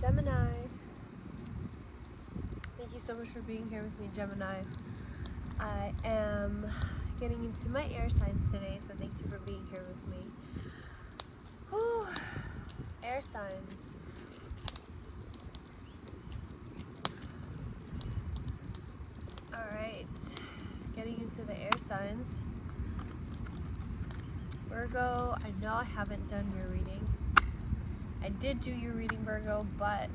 Gemini. Thank you so much for being here with me, Gemini. I am getting into my air signs today, so thank you for being here with me. Whew. Air signs. Alright, getting into the air signs. Virgo, I know I haven't done your reading. I did do your reading, Virgo, but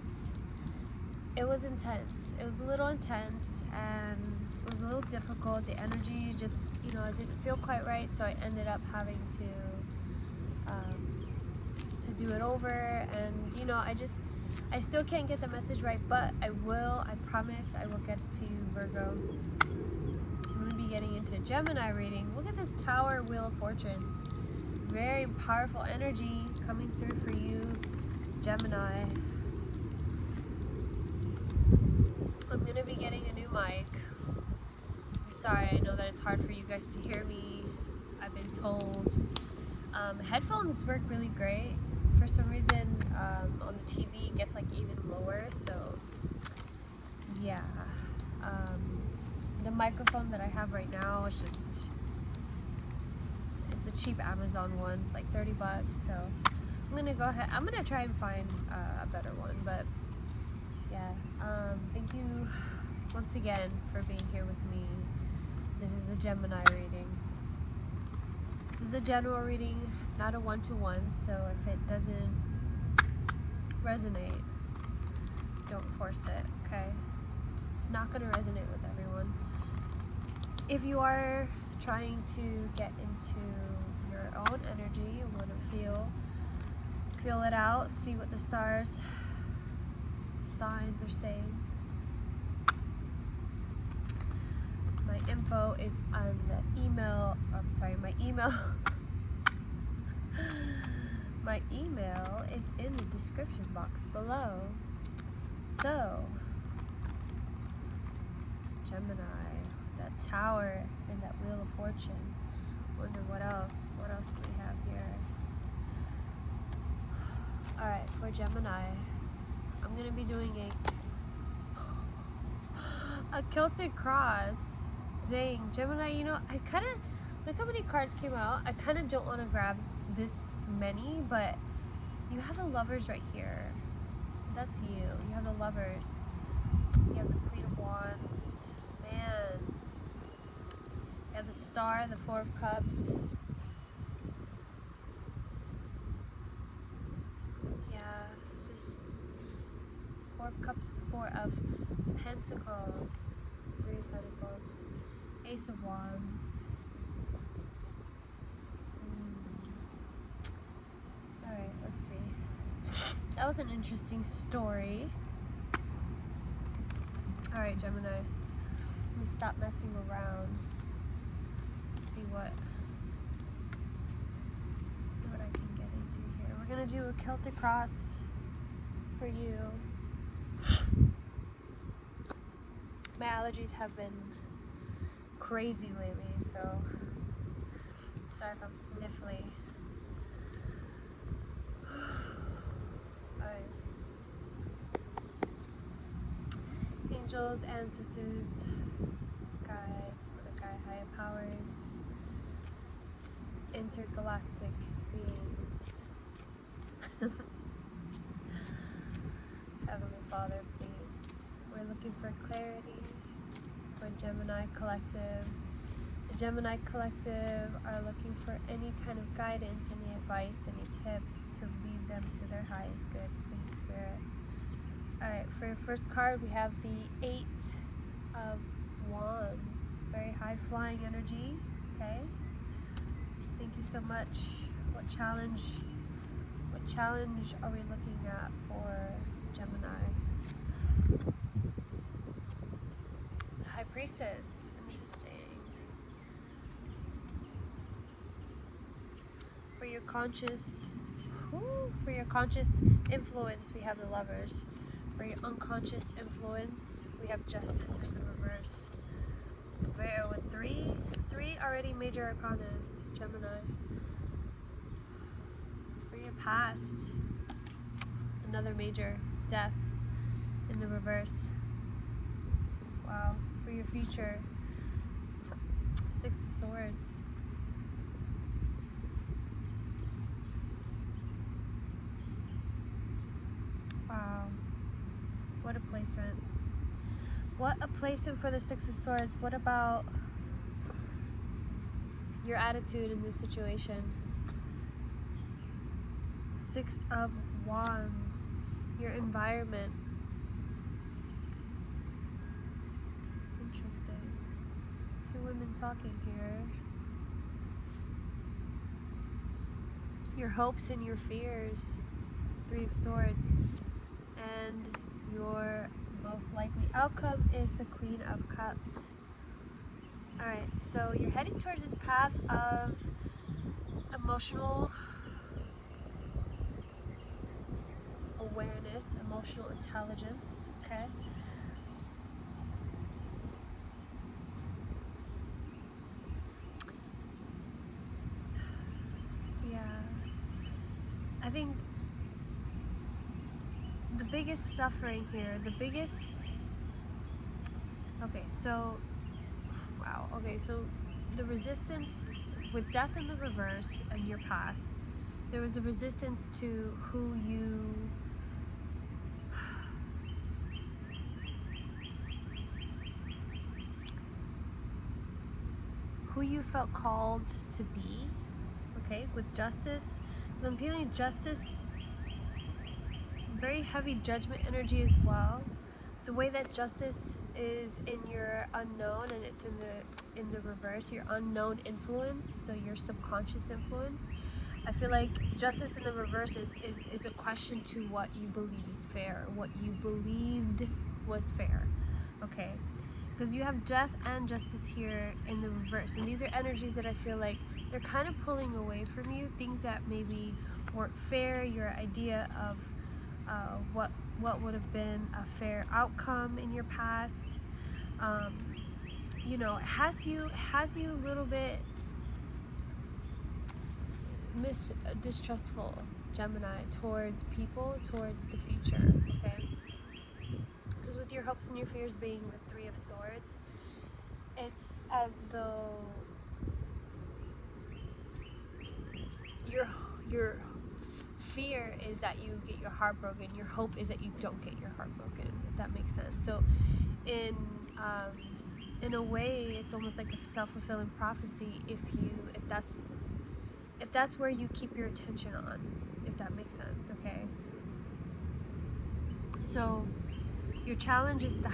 it was intense. It was a little intense and it was a little difficult. The energy just, I didn't feel quite right, so I ended up having to do it over. And I still can't get the message right, but I will. I promise I will get to you, Virgo. I'm going to be getting into Gemini reading. Look at this Tower, Wheel of Fortune. Very powerful energy coming through for you, Gemini. I'm going to be getting a new mic. I'm sorry, I know that it's hard for you guys to hear me. I've been told. Headphones work really great. For some reason, on the TV, it gets like even lower, so yeah. The microphone that I have right now is just, it's a cheap Amazon one. It's like 30 bucks, so I'm gonna go ahead. I'm gonna try and find a better one, but yeah. Thank you once again for being here with me. This is a Gemini reading. This is a general reading, not a one-to-one, so if it doesn't resonate, don't force it, okay? It's not going to resonate with everyone. If you are trying to get into your own energy, you want to feel it out, see what the stars, signs are saying. My info is on the email. My email. My email is in the description box below. So, Gemini, that Tower and that Wheel of Fortune. Wonder what else? What else do we have here? Alright, for Gemini, I'm gonna be doing a Celtic cross. Dang, Gemini, I kind of, look how many cards came out. I kind of don't want to grab this many, but you have the Lovers right here. That's you. You have the Lovers. You have the Queen of Wands. Man. You have the Star, the Four of Cups. Yeah, just Four of Cups, Four of Pentacles, Three of Pentacles. Ace of Wands. Alright, let's see. That was an interesting story. Alright, Gemini. Let me stop messing around. See what I can get into here. We're gonna do a Celtic cross for you. My allergies have been crazy lately, so sorry if I'm sniffly. Alright. Angels, ancestors, guides, higher powers, intergalactic beings. Heavenly Father, please. We're looking for clarity. For Gemini Collective. The Gemini Collective are looking for any kind of guidance, any advice, any tips to lead them to their highest good, please, Spirit. Alright, for your first card, we have the Eight of Wands. Very high flying energy, okay? Thank you so much. What challenge are we looking at for Gemini? High Priestess. Interesting. For your conscious influence, we have the Lovers. For your unconscious influence, we have Justice in the reverse. With three already major arcanas, Gemini. For your past, another major Death in the reverse. Wow. For your future. Six of Swords. Wow. What a placement. What a placement for the Six of Swords. What about your attitude in this situation? Six of Wands. Your environment. Interesting. Two women talking here. Your hopes and your fears. Three of Swords. And your most likely outcome is the Queen of Cups. Alright, so you're heading towards this path of emotional awareness, emotional intelligence, okay? Yeah. I think the biggest suffering here, okay, so, wow, okay, so the resistance with death in the reverse in your past, there was a resistance to who you felt called to be, okay, with justice, because I'm feeling justice, very heavy judgment energy as well. The way that justice is in your unknown and it's in the reverse, your unknown influence, so your subconscious influence. I feel like justice in the reverse is a question to what you believe is fair, what you believed was fair, okay? Because you have death and justice here in the reverse, and these are energies that I feel like they're kind of pulling away from you, things that maybe weren't fair, your idea of what would have been a fair outcome in your past. You know, has you a little bit distrustful, Gemini, towards people, towards the future, okay? Because with your hopes and your fears being the Three of Swords, it's as though your fear is that you get your heart broken. Your hope is that you don't get your heart broken, if that makes sense. So in a way, it's almost like a self-fulfilling prophecy if that's where you keep your attention on, if that makes sense, okay? So your challenge is the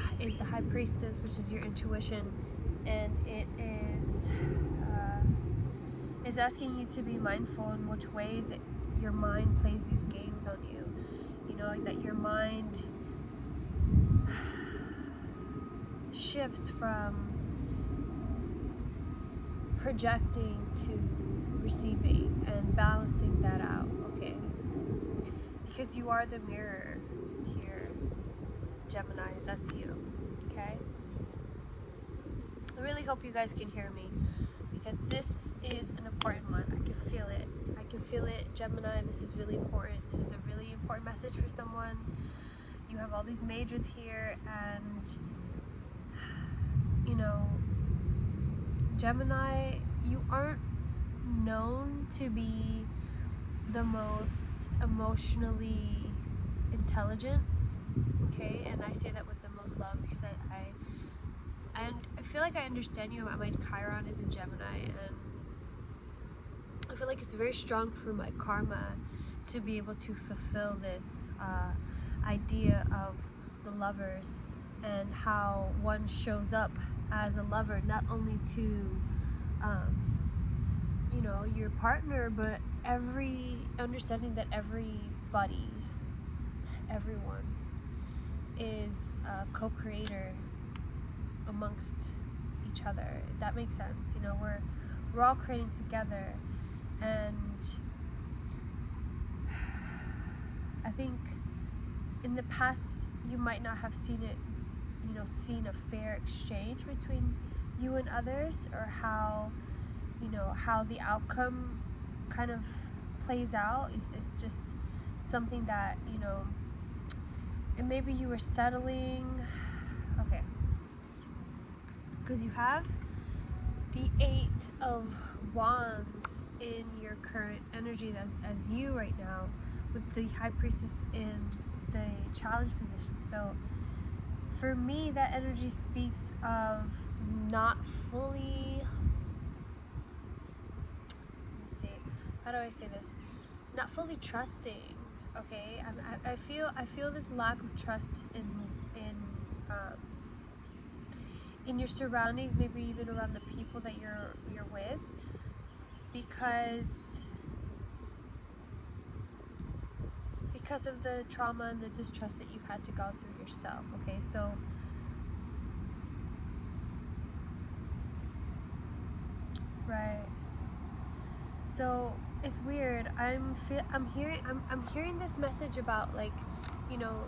High Priestess, which is your intuition, and it is asking you to be mindful in which ways your mind plays these games on you. You know, like that your mind shifts from projecting to receiving and balancing that out, okay? Because you are the mirror here, Gemini, that's you, okay? I really hope you guys can hear me, because this is an important one. I can feel it. I can feel it, Gemini. This is really important. This is a really important message for someone. You have all these majors here, and you know, Gemini, you aren't known to be the most emotionally intelligent, okay? And I say that with the most love, because I feel like I understand you. My Chiron is in Gemini, and I feel like it's very strong for my karma to be able to fulfill this idea of the lovers and how one shows up as a lover, not only to you know, your partner, but understanding that everybody, everyone is a co-creator amongst each other. That makes sense. You know, we're all creating together, and I think in the past you might not have seen a fair exchange between you and others, or how the outcome kind of plays out. It's just something that, and maybe you were settling. Okay, because you have the 8 of Wands in your current energy as you right now, with the High Priestess in the challenge position. So for me, that energy speaks of not fully, let's see, how do I say this? Not fully trusting. Okay, I feel this lack of trust in your surroundings, maybe even around the people that you're with, because of the trauma and the distrust that you've had to go through yourself. Okay, so right. So it's weird. I'm hearing this message about, like, you know,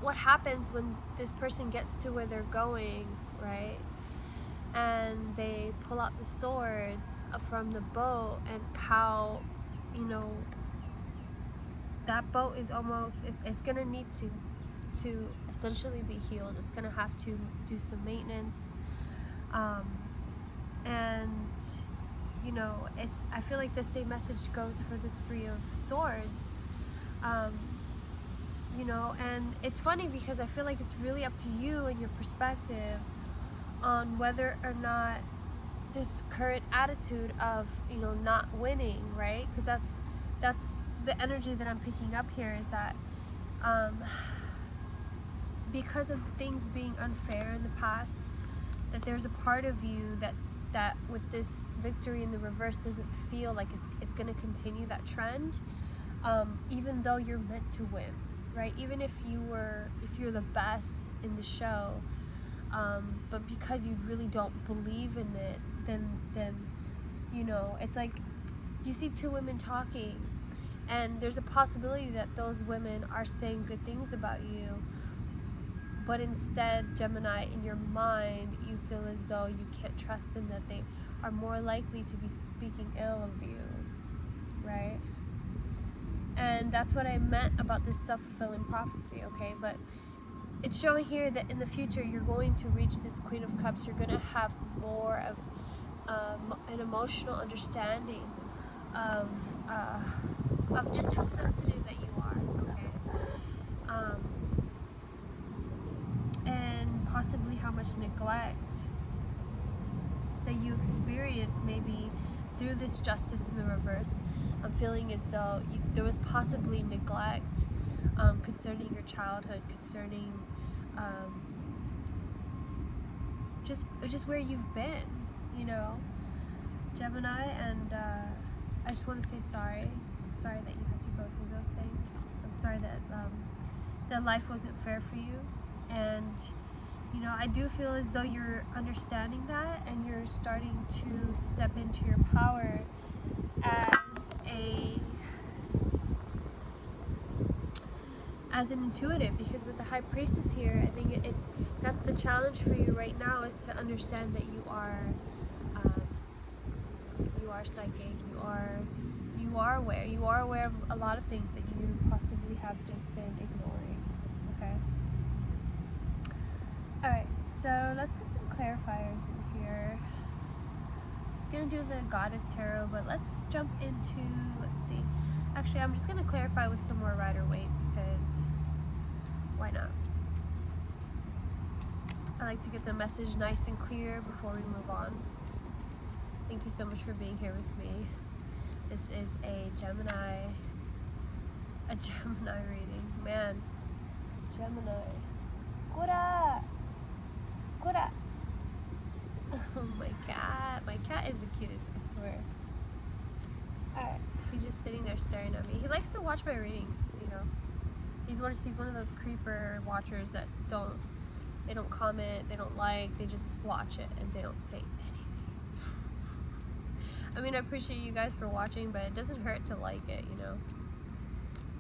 what happens when this person gets to where they're going, right? And they pull out the swords from the boat, and how, you know, that boat is almost, it's gonna need to essentially be healed. It's gonna have to do some maintenance, and you know, I feel like the same message goes for this 3 of Swords. You know, and it's funny because I feel like it's really up to you and your perspective on whether or not this current attitude of, you know, not winning, right? Because that's the energy that I'm picking up here, is that because of things being unfair in the past, that there's a part of you that with this victory in the reverse doesn't feel like it's going to continue that trend, even though you're meant to win, right? Even if you're the best in the show, but because you really don't believe in it, then you know, it's like you see 2 women talking, and there's a possibility that those women are saying good things about you, but instead, Gemini, in your mind, you feel as though you can't trust them, that they are more likely to be speaking ill of you, right? And that's what I meant about this self-fulfilling prophecy, okay? But it's showing here that in the future, you're going to reach this Queen of Cups. You're going to have more of an emotional understanding of just how sensitive that you are, okay? And possibly how much neglect that you experience, maybe through this justice in the reverse. I'm feeling as though there was possibly neglect concerning your childhood, concerning just where you've been, you know, Gemini. And I just want to say sorry. I'm sorry that you had to go through those things. I'm sorry that life wasn't fair for you. And you know, I do feel as though you're understanding that, and you're starting to step into your power as an intuitive, because with the High Priestess here, I think that's the challenge for you right now, is to understand that you are psychic, you are aware of a lot of things that you possibly have just been ignoring, okay? Alright, so let's get some clarifiers in here. I was going to do the Goddess Tarot, but let's jump into, let's see. Actually, I'm just going to clarify with some more Rider-Waite, because why not? I like to get the message nice and clear before we move on. Thank you so much for being here with me. This is a Gemini reading. Man, Gemini. Kura! Kura! Oh, my cat is the cutest, I swear. Alright, he's just sitting there staring at me. He likes to watch my readings, you know. He's one of those creeper watchers that they don't comment, they don't like, they just watch it and they don't say anything. I mean, I appreciate you guys for watching, but it doesn't hurt to like it, you know.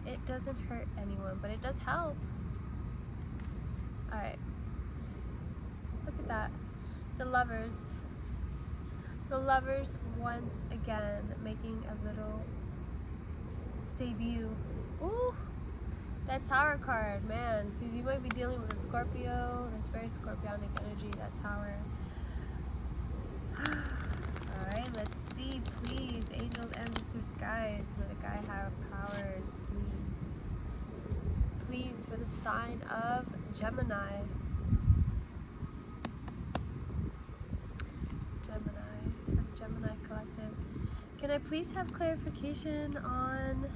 It doesn't hurt anyone, but it does help. Alright. Look at that. The Lovers. The Lovers once again making a little debut. Ooh! That Tower card, man. So you might be dealing with a Scorpio. That's very Scorpionic energy, that Tower. Alright, let's see. Please, angels, ancestors, guides, may the guy have powers, please. Please, for the sign of Gemini. Gemini, for the Gemini collective. Can I please have clarification on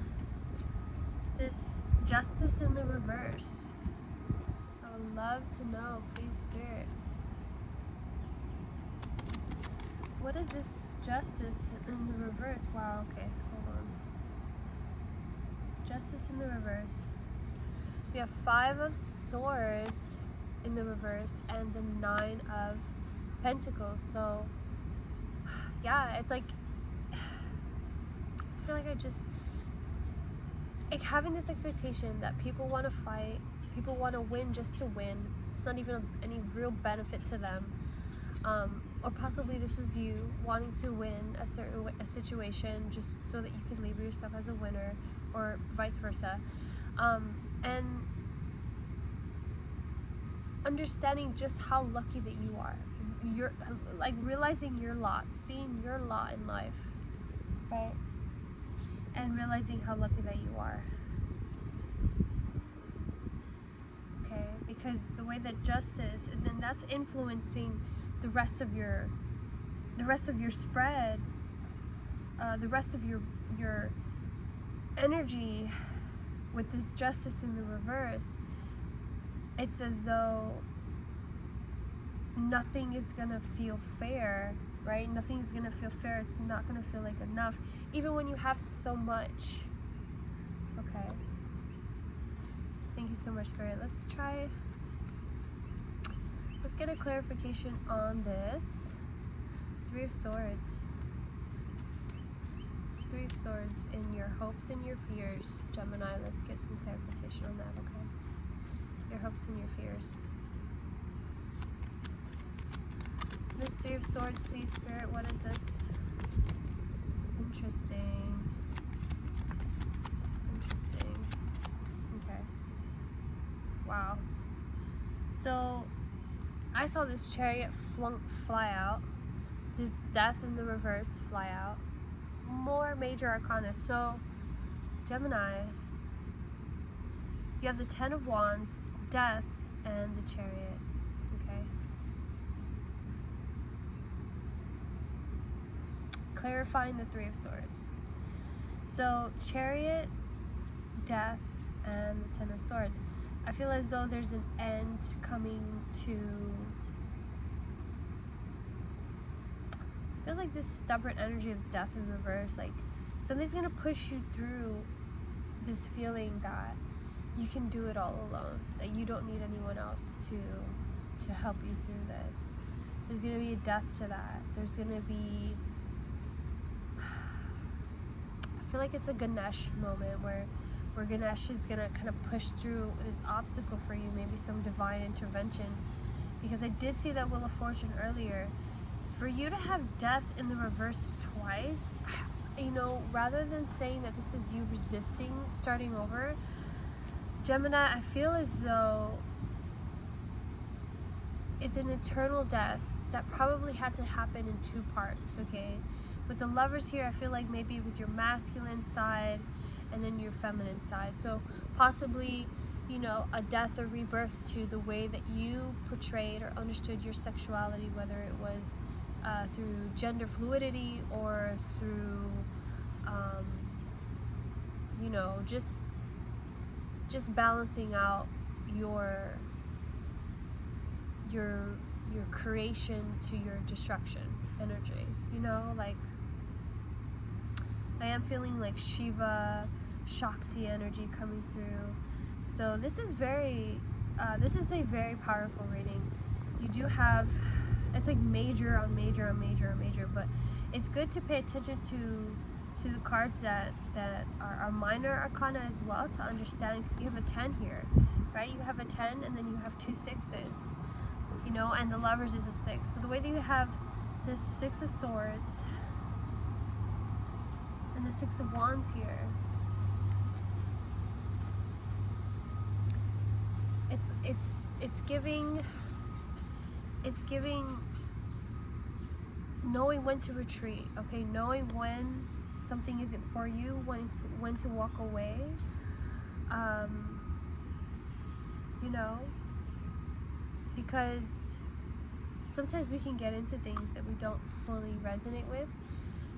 this justice in the reverse? I would love to know, please, Spirit. What is this justice in the reverse? Wow, okay, hold on. Justice in the reverse. We have 5 of Swords in the reverse and the 9 of Pentacles. So, yeah, it's like, I feel like like having this expectation that people want to fight, people want to win just to win. It's not even any real benefit to them. Or possibly this was you wanting to win a situation just so that you could label yourself as a winner, or vice versa. And understanding just how lucky that you are. You're like realizing your lot, seeing your lot in life, right? And realizing how lucky that you are. Okay, because the way that justice, and then that's influencing the rest of your spread, the rest of your energy with this justice in the reverse. It's as though nothing is gonna feel fair, right? Nothing is gonna feel fair. It's not gonna feel like enough, even when you have so much. Okay. Thank you so much, Spirit. Let's get a clarification on this. 3 of Swords. It's 3 of Swords in your hopes and your fears, Gemini. Let's get some clarification on that, okay? Your hopes and your fears. This 3 of Swords, please, Spirit. What is this? Interesting. Interesting. Okay. Wow. So, I saw this Chariot fly out. This Death in the reverse fly out. More major arcana. So, Gemini, you have the 10 of Wands, Death, and the Chariot. Okay. Clarifying the 3 of Swords. So, Chariot, Death, and the 10 of Swords. I feel as though there's an end coming to... Feels like this stubborn energy of death in reverse. Like, something's gonna push you through this feeling that you can do it all alone. That you don't need anyone else to help you through this. There's gonna be a death to that. There's gonna be... I feel like it's a Ganesh moment where Ganesh is gonna kind of push through this obstacle for you, maybe some divine intervention. Because I did see that Wheel of Fortune earlier. For you to have death in the reverse twice, you know, rather than saying that this is you resisting starting over, Gemini, I feel as though it's an eternal death that probably had to happen in 2 parts, okay? With the Lovers here, I feel like maybe it was your masculine side and then your feminine side. So possibly, you know, a death or rebirth to the way that you portrayed or understood your sexuality, whether it was through gender fluidity or through, you know, just balancing out your creation to your destruction energy. You know, like I am feeling like Shiva, Shakti energy coming through. So this is this is a very powerful reading. You do have, it's like major on major on major on major, but it's good to pay attention to the cards that are minor arcana as well, to understand, because you have a 10 here, right? You have a 10 and then you have 2 6s, you know, and the Lovers is a 6. So the way that you have this 6 of Swords and the 6 of Wands here, it's giving knowing when to retreat, okay? Knowing when something isn't for you, when to walk away. You know, because sometimes we can get into things that we don't fully resonate with,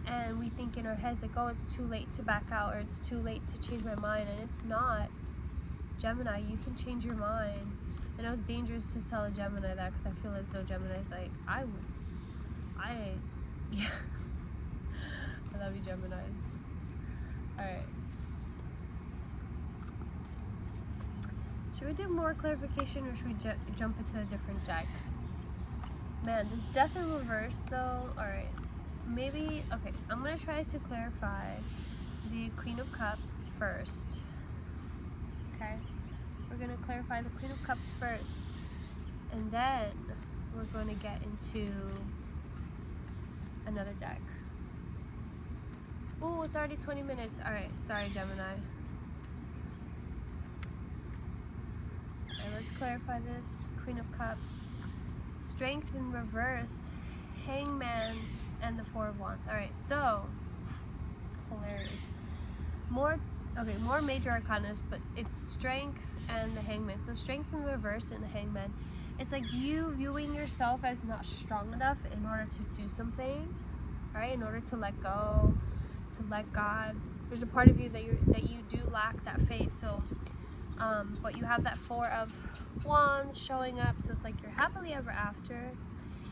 and we think in our heads like, oh, it's too late to back out, or it's too late to change my mind, and it's not. Gemini, you can change your mind. I know it's dangerous to tell a Gemini that, because I feel as though Gemini's like, yeah. I love you, Gemini. Alright. Should we do more clarification, or should we jump into a different deck? Man, this death in reverse though. Alright. Maybe, okay, I'm going to try to clarify the Queen of Cups first. Okay? We're going to clarify the Queen of Cups first. And then we're going to get into another deck. Oh, it's already 20 minutes. Alright, sorry, Gemini. Alright, let's clarify this. Queen of Cups. Strength in reverse. Hangman. And the Four of Wands. Alright, so hilarious. More major arcanas, but it's strength and the Hangman. So strength in reverse and the Hangman. It's like you viewing yourself as not strong enough in order to do something, right? In order to let go, to let God. There's a part of you that you do lack that faith. So, but you have that Four of Wands showing up. So it's like you're happily ever after.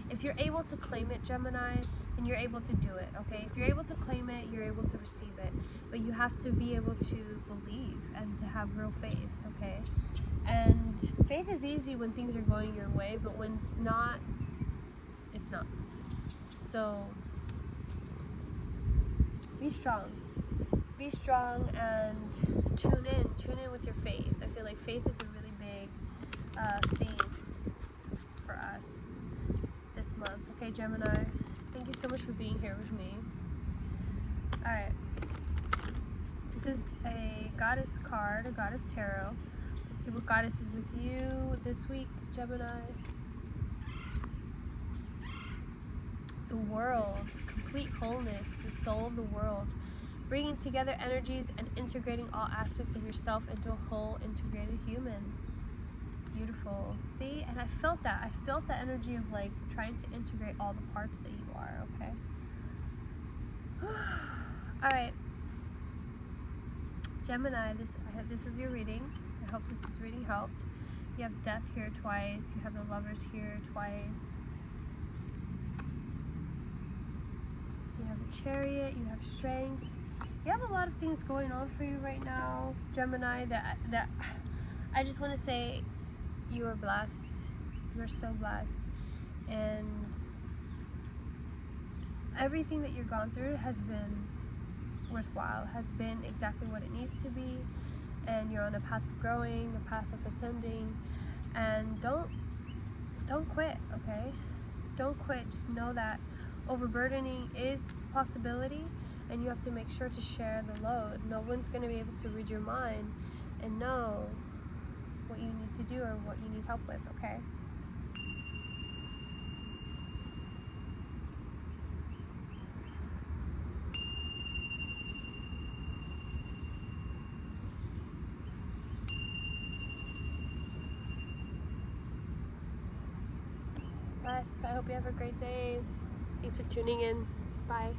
If you're able to claim it, Gemini, then you're able to do it, okay? If you're able to claim it, you're able to receive it. But you have to be able to believe and to have real faith, okay? And faith is easy when things are going your way, but when it's not, it's not. So, be strong. Be strong and tune in with your faith. I feel like faith is a really big theme for us this month. Okay, Gemini, thank you so much for being here with me. Alright, this is a goddess card, a goddess tarot. Let's see what goddess is with you this week, Gemini. The world, complete wholeness, the soul of the world, bringing together energies and integrating all aspects of yourself into a whole integrated human. Beautiful. See, and I felt that energy of like trying to integrate all the parts that you are, okay? All right, Gemini, this was your reading. I hope that this reading helped. You have death here twice. You have the Lovers here twice. You have the Chariot. You have strength. You have a lot of things going on for you right now, Gemini, that I just want to say you are blessed. You're so blessed. And everything that you've gone through has been worthwhile, has been exactly what it needs to be. And you're on a path of growing, a path of ascending. And don't quit, okay? Don't quit. Just know that overburdening is a possibility, and you have to make sure to share the load. No one's going to be able to read your mind and know what you need to do or what you need help with, okay? I hope you have a great day. Thanks for tuning in. Bye.